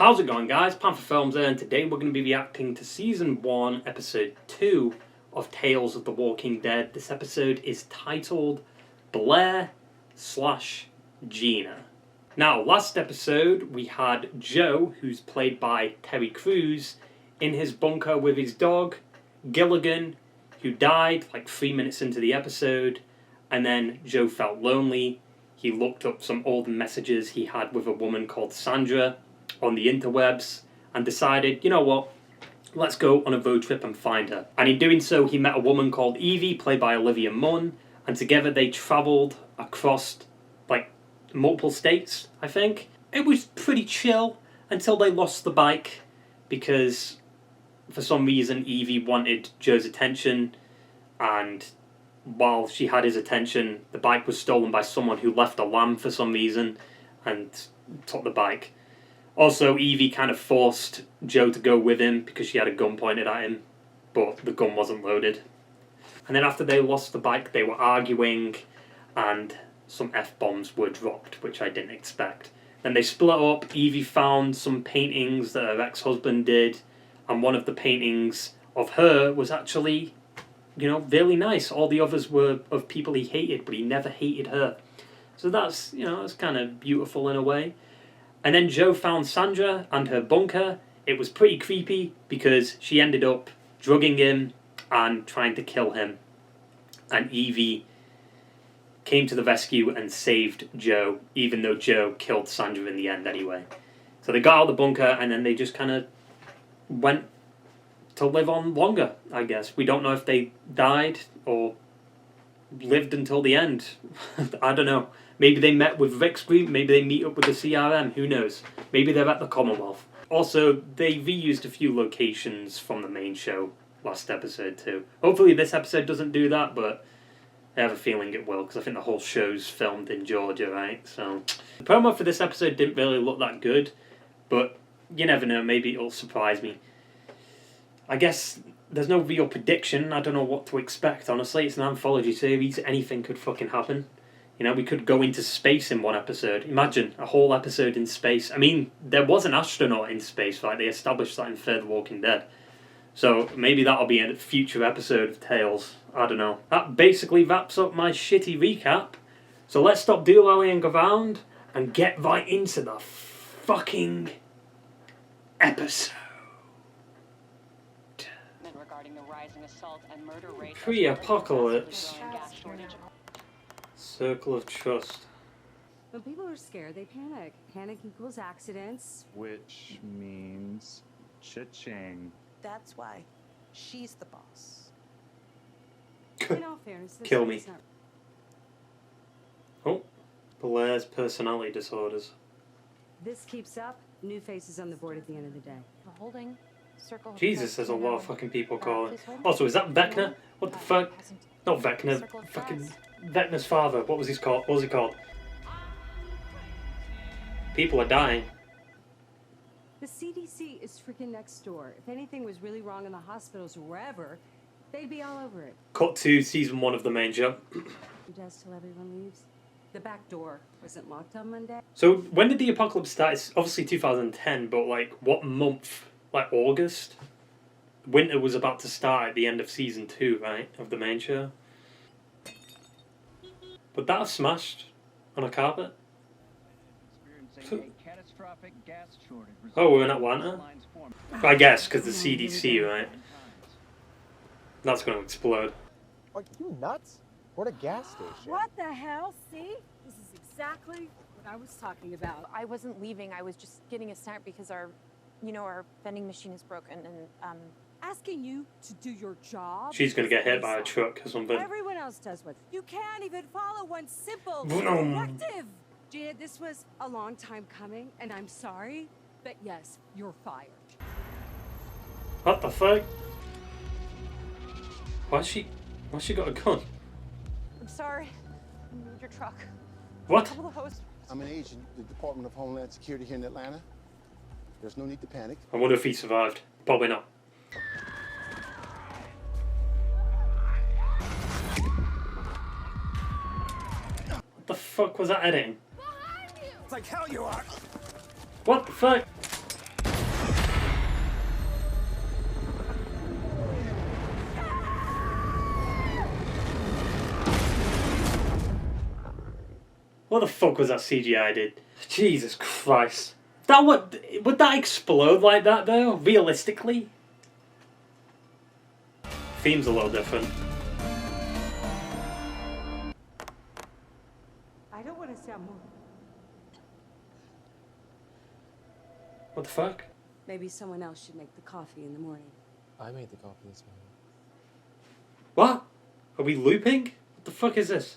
How's it going, guys? Panther Films here, and today we're going to be reacting to Season 1, Episode 2 of Tales of the Walking Dead. This episode is titled Blair / Gina. Now, last episode we had Joe, who's played by Terry Crews, in his bunker with his dog, Gilligan, who died like 3 minutes into the episode, and then Joe felt lonely. He looked up some old messages he had with a woman called Sandra on the interwebs and decided, you know what, let's go on a road trip and find her. And in doing so, he met a woman called Evie, played by Olivia Munn, and together they travelled across like multiple states, I think. It was pretty chill until they lost the bike because for some reason Evie wanted Joe's attention, and while she had his attention, the bike was stolen by someone who left a lamb for some reason and took the bike. Also, Evie kind of forced Joe to go with him because she had a gun pointed at him, but the gun wasn't loaded. And then after they lost the bike, they were arguing and some F-bombs were dropped, which I didn't expect. Then they split up. Evie found some paintings that her ex-husband did, and one of the paintings of her was actually, you know, really nice. All the others were of people he hated, but he never hated her. So that's, you know, that's kind of beautiful in a way. And then Joe found Sandra and her bunker. It was pretty creepy because she ended up drugging him and trying to kill him. And Evie came to the rescue and saved Joe, even though Joe killed Sandra in the end anyway. So they got out of the bunker and then they just kind of went to live on longer, I guess. We don't know if they died or lived until the end. I don't know. Maybe they met with Rick's group, maybe they meet up with the CRM, who knows? Maybe they're at the Commonwealth. Also, they reused a few locations from the main show last episode too. Hopefully this episode doesn't do that, but I have a feeling it will, because I think the whole show's filmed in Georgia, right? So the promo for this episode didn't really look that good, but you never know, maybe it'll surprise me. I guess there's no real prediction. I don't know what to expect, honestly. It's an anthology series. Anything could fucking happen. You know, we could go into space in one episode. Imagine a whole episode in space. I mean, there was an astronaut in space, right? They established that in Fear the Walking Dead. So maybe that'll be a future episode of Tales. I don't know. That basically wraps up my shitty recap. So let's stop doolalleying around and get right into the fucking episode. Pre-apocalypse. Circle of trust. When people are scared, they panic. Panic equals accidents. Which means cha-ching. That's why she's the boss. In all fairness, this Kill me. is not... Oh, Blair's personality disorders. This keeps up, new faces on the board at the end of the day. We're holding circle. Jesus, there's a lot of fucking people calling. Also, is that Vecna? What the fuck? Not Vecna. Fucking Vecna's father. What was he called? What was he called? People are dying. The CDC is freaking next door. If anything was really wrong in the hospitals or wherever, they'd be all over it. Cut to season 1 of the main show. Who does till everyone leaves? The back door wasn't locked on Monday. So when did the apocalypse start? It's obviously 2010, but like what month? Like August? Winter was about to start at the end of season 2, right? Of the main show. But that was smashed on a carpet. Oh, we're in Atlanta? I guess, because the CDC, right? That's going to explode. Are you nuts? We're at a gas station. What the hell? See? This is exactly what I was talking about. I wasn't leaving. I was just getting a snack because our vending machine is broken and Asking you to do your job. She's going to get hit by a truck or something. Everyone else does what you can't even follow one simple Vroom. directive. Gina, this was a long time coming, and I'm sorry, but yes, you're fired. What the fuck? Why's she got a gun? I'm sorry. I need your truck. What? Couple of hose. I'm an agent of the Department of Homeland Security here in Atlanta. There's no need to panic. I wonder if he survived. Probably not. What the fuck was that editing? It's like hell you are. What the fuck? What the fuck was that CGI did? Jesus Christ. Would that explode like that though? Realistically? Theme's a little different. I don't want to sound more. What the fuck? Maybe someone else should make the coffee in the morning. I made the coffee this morning. What? Are we looping? What the fuck is this?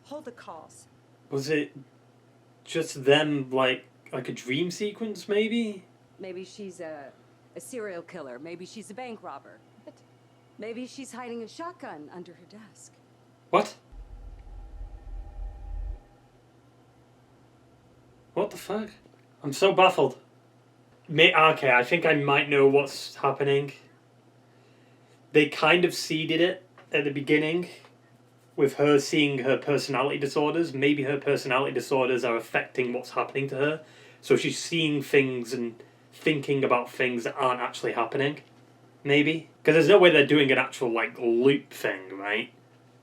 Hold the calls. Was it just them, like a dream sequence, maybe? Maybe she's a serial killer. Maybe she's a bank robber. Maybe she's hiding a shotgun under her desk. What? What the fuck? I'm so baffled. Okay, I think I might know what's happening. They kind of seeded it at the beginning with her seeing her personality disorders. Maybe her personality disorders are affecting what's happening to her. So she's seeing things and thinking about things that aren't actually happening. Maybe. Because there's no way they're doing an actual, like, loop thing, right?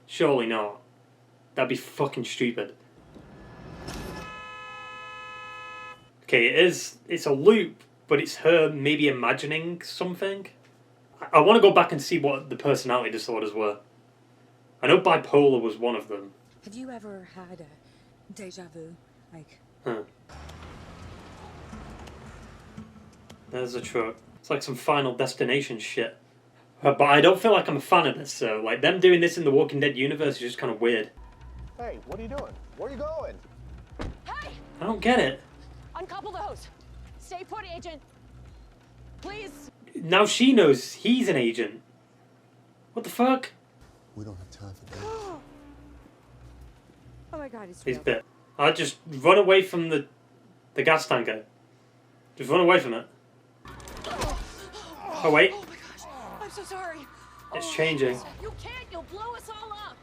Surely not. That'd be fucking stupid. Okay, it's a loop, but it's her maybe imagining something. I want to go back and see what the personality disorders were. I know bipolar was one of them. Have you ever had a deja vu? Like... Huh. There's a truck. It's like some Final Destination shit. But I don't feel like I'm a fan of this, so like them doing this in the Walking Dead universe is just kind of weird. Hey, what are you doing? Where are you going? Hey! I don't get it. Uncouple the hose. Stay put, agent. Please. Now she knows he's an agent. What the fuck? We don't have time for that. Oh my God, it's He's real. bit. I'll just run away from the gas tanker. Just run away from it. Oh wait, Oh my gosh. I'm so sorry. it's changing. You can't. You'll blow us all up.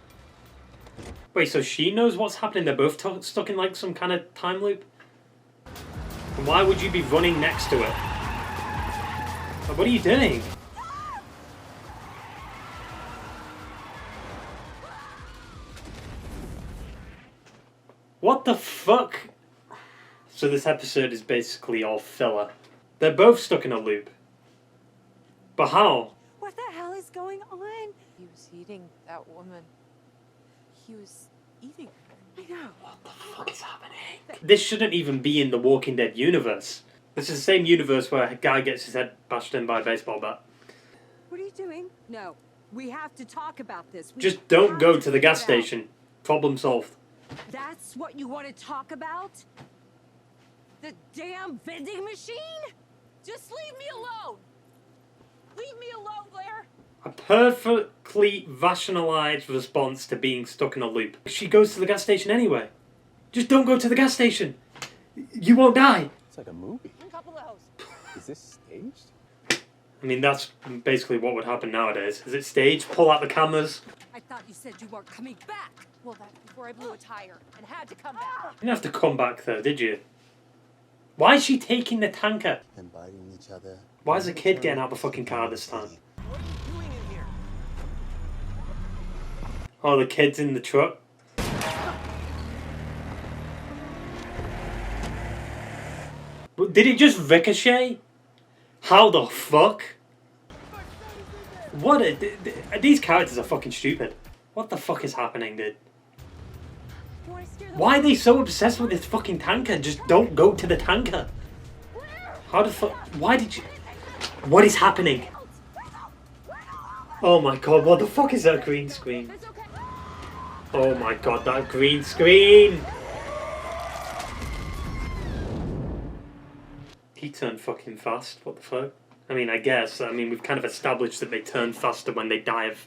Wait, so she knows what's happening? They're both stuck in like some kind of time loop? And why would you be running next to it? Like, what are you doing? What the fuck? So this episode is basically all filler. They're both stuck in a loop. But how? What the hell is going on? He was eating that woman. He was eating her. I know. What the fuck is happening? This shouldn't even be in the Walking Dead universe. This is the same universe where a guy gets his head bashed in by a baseball bat. What are you doing? No, we have to talk about this. We Just don't have go to the gas figure it out. station. Problem solved. That's what you want to talk about? The damn vending machine? Just leave me alone. Leave me alone, Blair. A perfectly rationalized response to being stuck in a loop. She goes to the gas station anyway. Just don't go to the gas station. You won't die. It's like a movie. Uncouple the hose. Is this staged? I mean, that's basically what would happen nowadays. Is it staged? Pull out the cameras. I thought you said you weren't coming back. Well, that's before I blew a tire and had to come back. You didn't have to come back though, did you? Why is she taking the tanker? And biting each other. Why is the kid getting out the fucking car this time? What are you doing in here? Oh, the kid's in the truck. Did it just ricochet? How the fuck? What these characters are fucking stupid. What the fuck is happening, dude? You want to steer the Why are they so obsessed with this fucking tanker? Just don't go to the tanker. How the fuck? Why did you? What is happening? Oh my god, what the fuck is that green screen? It's okay. Oh my god, that green screen! He turned fucking fast, what the fuck? I mean, I guess, we've kind of established that they turn faster when they die of,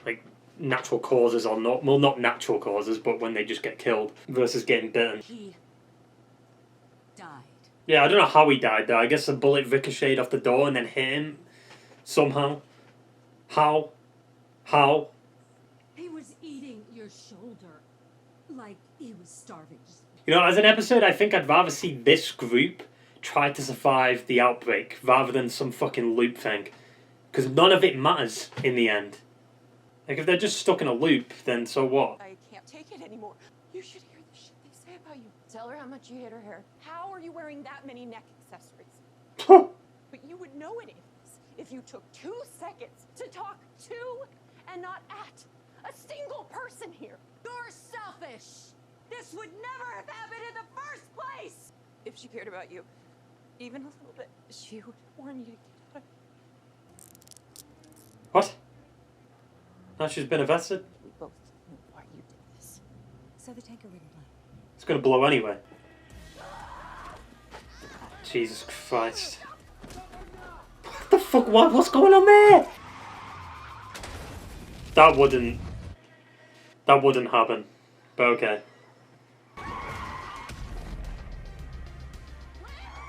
like, natural causes or not. Well, not natural causes, but when they just get killed versus getting bitten. He died. Yeah, I don't know how he died though. I guess a bullet ricocheted off the door and then hit him somehow. How? How? He was eating your shoulder like he was starving. You know, as an episode, I think I'd rather see this group try to survive the outbreak rather than some fucking loop thing. Because none of it matters in the end. Like, if they're just stuck in a loop, then so what? I can't take it anymore. You should hear the shit they tell her how much you hate her hair. How are you wearing that many neck accessories? But you would know any of this if you took 2 seconds to talk to and not at a single person here. You're selfish. This would never have happened in the first place. If she cared about you, even a little bit, she would warn you to get out of What? Now she's been arrested? We both know why you did this. So the tanker wouldn't blow. It's gonna blow anyway. Jesus Christ. What the fuck? What's going on there? That wouldn't happen. But okay.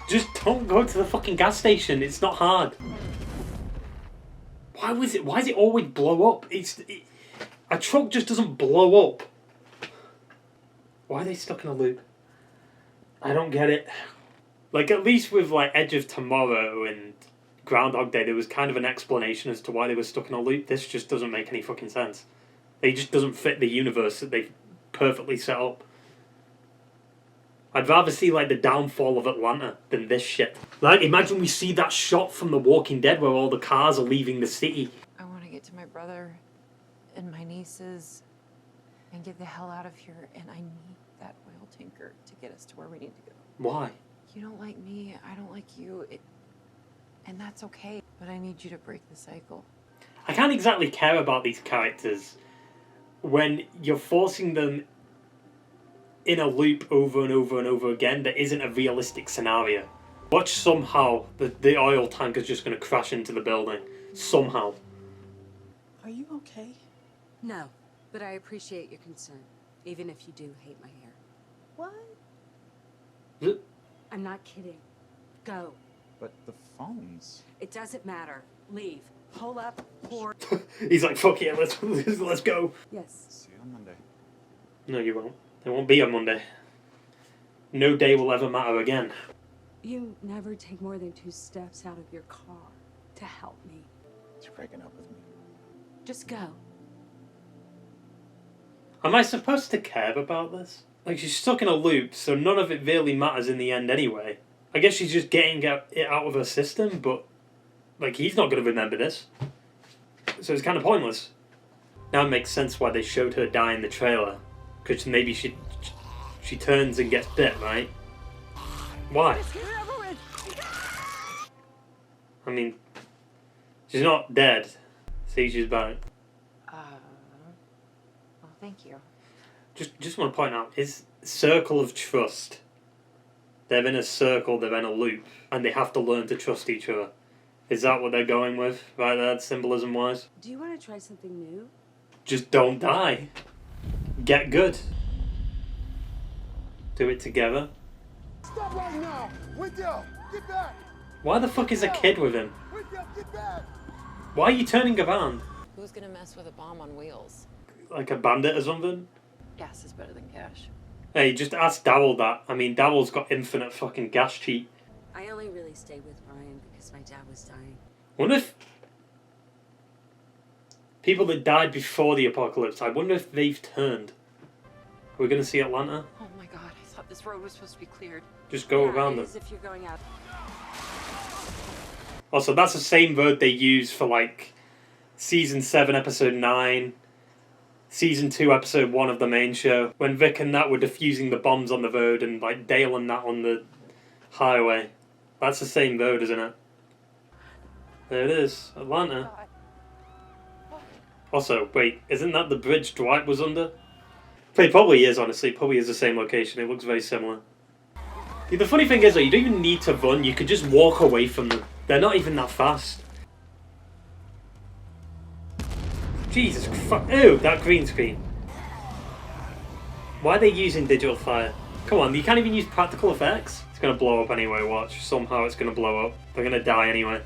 Just don't go to the fucking gas station. It's not hard. Why does it always blow up? A truck just doesn't blow up. Why are they stuck in a loop? I don't get it. Like, at least with like Edge of Tomorrow and Groundhog Day, there was kind of an explanation as to why they were stuck in a loop. This just doesn't make any fucking sense. It just doesn't fit the universe that they've perfectly set up. I'd rather see like the downfall of Atlanta than this shit. Like, imagine we see that shot from The Walking Dead where all the cars are leaving the city. I want to get to my brother and my nieces and get the hell out of here. And I need that oil tanker to get us to where we need to go. Why? You don't like me, I don't like you, and that's okay. But I need you to break the cycle. I can't exactly care about these characters when you're forcing them in a loop over and over and over again that isn't a realistic scenario. Watch somehow the oil tank is just going to crash into the building. Somehow. Are you okay? No, but I appreciate your concern, even if you do hate my hair. What? I'm not kidding. Go. But the phones. It doesn't matter. Leave. Pull up, or... He's like, fuck yeah, let's go. Yes. See you on Monday. No, you won't. It won't be on Monday. No day will ever matter again. You never take more than 2 steps out of your car to help me. You're breaking up with me. Just go. Am I supposed to care about this? Like, she's stuck in a loop, so none of it really matters in the end anyway. I guess she's just getting it out of her system, but like, he's not going to remember this. So it's kind of pointless. Now it makes sense why they showed her die in the trailer. Because maybe she turns and gets bit, right? Why? I mean, she's not dead. See, she's back. Well, thank you. Just want to point out, his circle of trust. They're in a circle, they're in a loop, and they have to learn to trust each other. Is that what they're going with, right there, symbolism-wise? Do you want to try something new? Just don't die. Get good. Do it together. Stop right now! Wait there! Get back! Why the fuck is a kid with him? Wait there! Get back! Why are you turning around? Who's gonna mess with a bomb on wheels? Like a bandit or something? Gas is better than cash. Hey, just ask Darryl that. I mean, Darryl's got infinite fucking gas cheat. I only really stayed with Ryan because my dad was dying. Wonder if people that died before the apocalypse, I wonder if they've turned. We're gonna see Atlanta? Oh my god, I thought this road was supposed to be cleared. Just go Yeah, around it them. is if you're going out. Also, that's the same road they use for like Season 7, Episode 9, Season 2, Episode 1 of the main show, when Vic and Nat were defusing the bombs on the road and like Dale and Nat on the highway. That's the same road, isn't it? There it is, Atlanta. Also, wait, isn't that the bridge Dwight was under? It probably is, honestly. Probably is the same location. It looks very similar. Yeah, the funny thing is, though, you don't even need to run. You could just walk away from them. They're not even that fast. Jesus fuck. Ew, that green screen. Why are they using digital fire? Come on, you can't even use practical effects. It's gonna blow up anyway, watch. Somehow it's gonna blow up. They're gonna die anyway.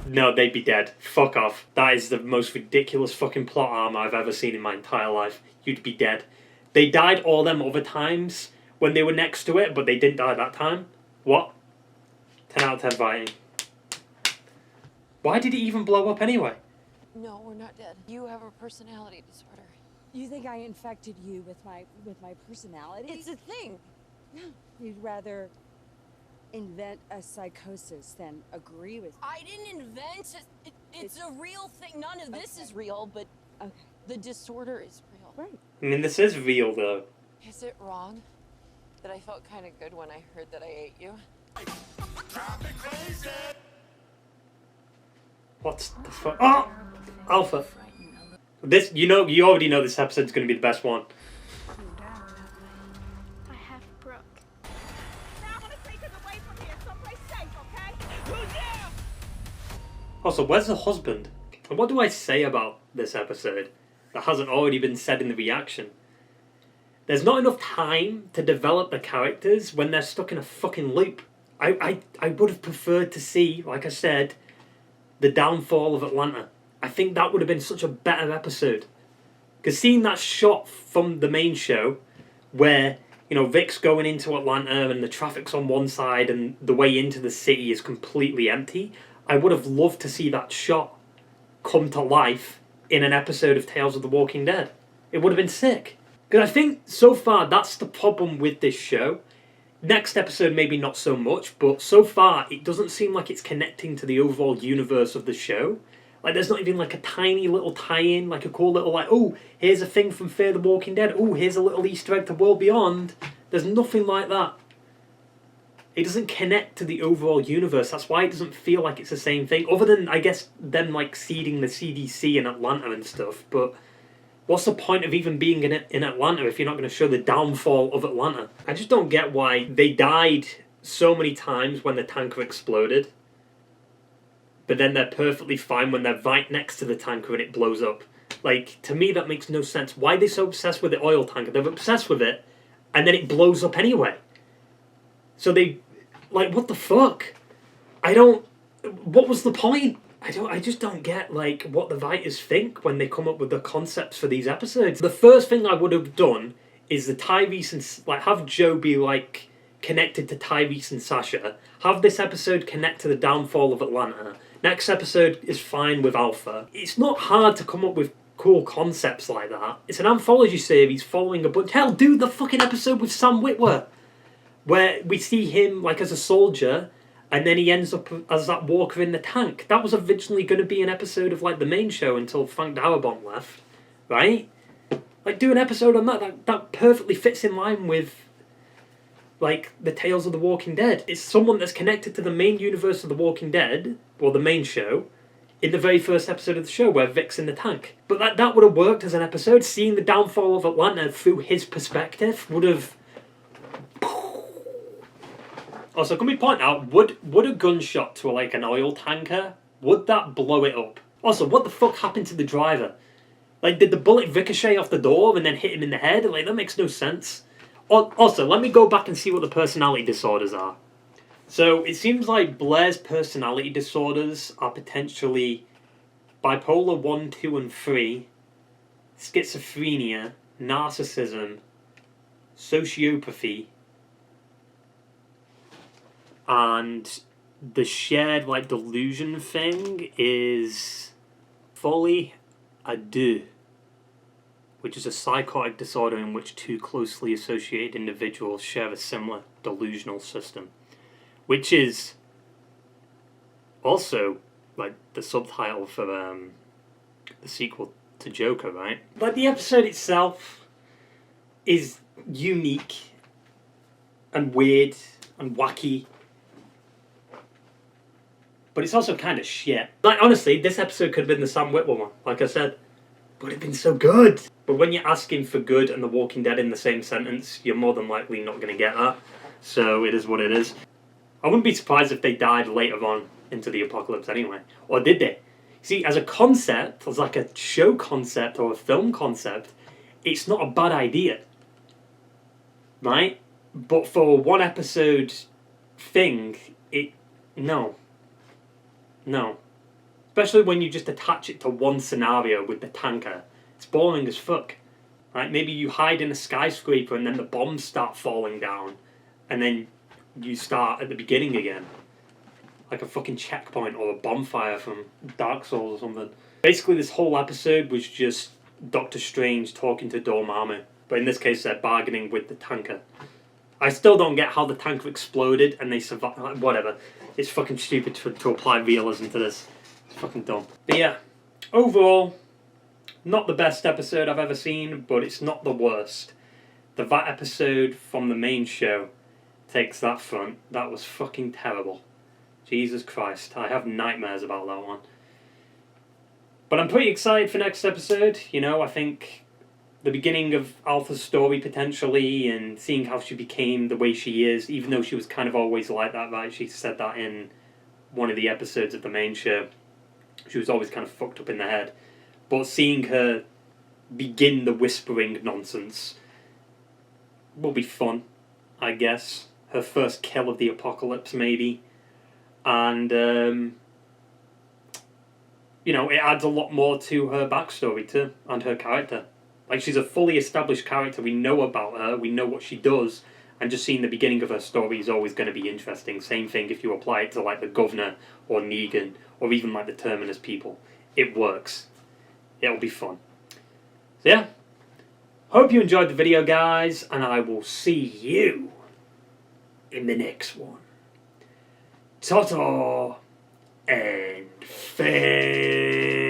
No, they'd be dead. Fuck off. That is the most ridiculous fucking plot armor I've ever seen in my entire life. You'd be dead. They died all them other times when they were next to it, but they didn't die that time. What? 10 out of 10 fighting. Why did it even blow up anyway? No, we're not dead. You have a personality disorder. You think I infected you with my personality? It's a thing. You'd rather invent a psychosis than agree with me. I didn't invent it. It's a real thing. None of this is real, but Okay. the disorder is real. Right. I mean, this is real though. Is it wrong that I felt kind of good when I heard that I ate you? What the fuck? Oh! Alpha. This, you already know this episode's going to be the best one. I have Brooke. Now I want to take us away from here, someplace safe, okay? Who's there? Also, where's the husband? And what do I say about this episode that hasn't already been said in the reaction? There's not enough time to develop the characters when they're stuck in a fucking loop. I would have preferred to see, like I said, the downfall of Atlanta. I think that would have been such a better episode. Because seeing that shot from the main show, where, Vic's going into Atlanta and the traffic's on one side and the way into the city is completely empty, I would have loved to see that shot come to life in an episode of Tales of the Walking Dead. It would have been sick. Because I think, so far, that's the problem with this show. Next episode, maybe not so much, but so far, it doesn't seem like it's connecting to the overall universe of the show. Like, there's not even, like, a tiny little tie-in, like a cool little, like, oh, here's a thing from Fear the Walking Dead. Oh, here's a little Easter egg to World Beyond. There's nothing like that. It doesn't connect to the overall universe. That's why it doesn't feel like it's the same thing. Other than, I guess, them, like, seeding the CDC in Atlanta and stuff. But what's the point of even being in Atlanta if you're not going to show the downfall of Atlanta? I just don't get why they died so many times when the tanker exploded. But then they're perfectly fine when they're right next to the tanker and it blows up. Like, to me, that makes no sense. Why are they so obsessed with the oil tanker? They're obsessed with it, and then it blows up anyway. So they, like, what the fuck? What was the point? I just don't get, like, what the writers think when they come up with the concepts for these episodes. The first thing I would have done is the Tyrese and, like, have Joe be, like, connected to Tyrese and Sasha. Have this episode connect to the downfall of Atlanta. Next episode is fine with Alpha. It's not hard to come up with cool concepts like that. It's an anthology series following a bunch. Hell, do the fucking episode with Sam Witwer, where we see him, like, as a soldier, and then he ends up as that walker in the tank. That was originally going to be an episode of, like, the main show until Frank Darabont left, right? Like, do an episode on that. That perfectly fits in line with, like, the Tales of the Walking Dead. It's someone that's connected to the main universe of the Walking Dead, or the main show, in the very first episode of the show where Vic's in the tank. But that would have worked as an episode. Seeing the downfall of Atlanta through his perspective would have... Also, can we point out, would a gunshot to, like, an oil tanker, would that blow it up? Also, what the fuck happened to the driver? Like, did the bullet ricochet off the door and then hit him in the head? Like, that makes no sense. Also, let me go back and see what the personality disorders are. So, it seems like Blair's personality disorders are potentially bipolar 1, 2, and 3, schizophrenia, narcissism, sociopathy, and the shared, like, delusion thing is folie à deux, which is a psychotic disorder in which two closely associated individuals share a similar delusional system. Which is also, like, the subtitle for the sequel to Joker, right? Like, the episode itself is unique and weird and wacky, but it's also kind of shit. Like, honestly, this episode could have been the Sam Witwer one, like I said. But it'd been so good. But when you're asking for good and The Walking Dead in the same sentence, you're more than likely not going to get that. So it is what it is. I wouldn't be surprised if they died later on into the apocalypse anyway. Or did they? See, as a concept, as like a show concept or a film concept, it's not a bad idea. Right? But for a one episode thing, no. Especially when you just attach it to one scenario with the tanker. It's boring as fuck. Right? Maybe you hide in a skyscraper and then the bombs start falling down. And then you start at the beginning again. Like a fucking checkpoint or a bonfire from Dark Souls or something. Basically, this whole episode was just Doctor Strange talking to Dormammu, but in this case they're bargaining with the tanker. I still don't get how the tanker exploded and they survived. Like, whatever. It's fucking stupid to apply realism to this. It's fucking dumb. But yeah, overall, not the best episode I've ever seen, but it's not the worst. The that episode from the main show takes that front. That was fucking terrible. Jesus Christ, I have nightmares about that one. But I'm pretty excited for next episode. You know, I think the beginning of Alpha's story potentially, and seeing how she became the way she is, even though she was kind of always like that, right? She said that in one of the episodes of the main show. She was always kind of fucked up in the head. But seeing her begin the whispering nonsense will be fun, I guess. Her first kill of the apocalypse, maybe. And, you know, it adds a lot more to her backstory too, and her character. Like, she's a fully established character, we know about her, we know what she does, and just seeing the beginning of her story is always going to be interesting. Same thing if you apply it to, like, the Governor, or Negan, or even, like, the Terminus people. It works. It'll be fun. So yeah, hope you enjoyed the video, guys, and I will see you in the next one. Ta-ta and farewell.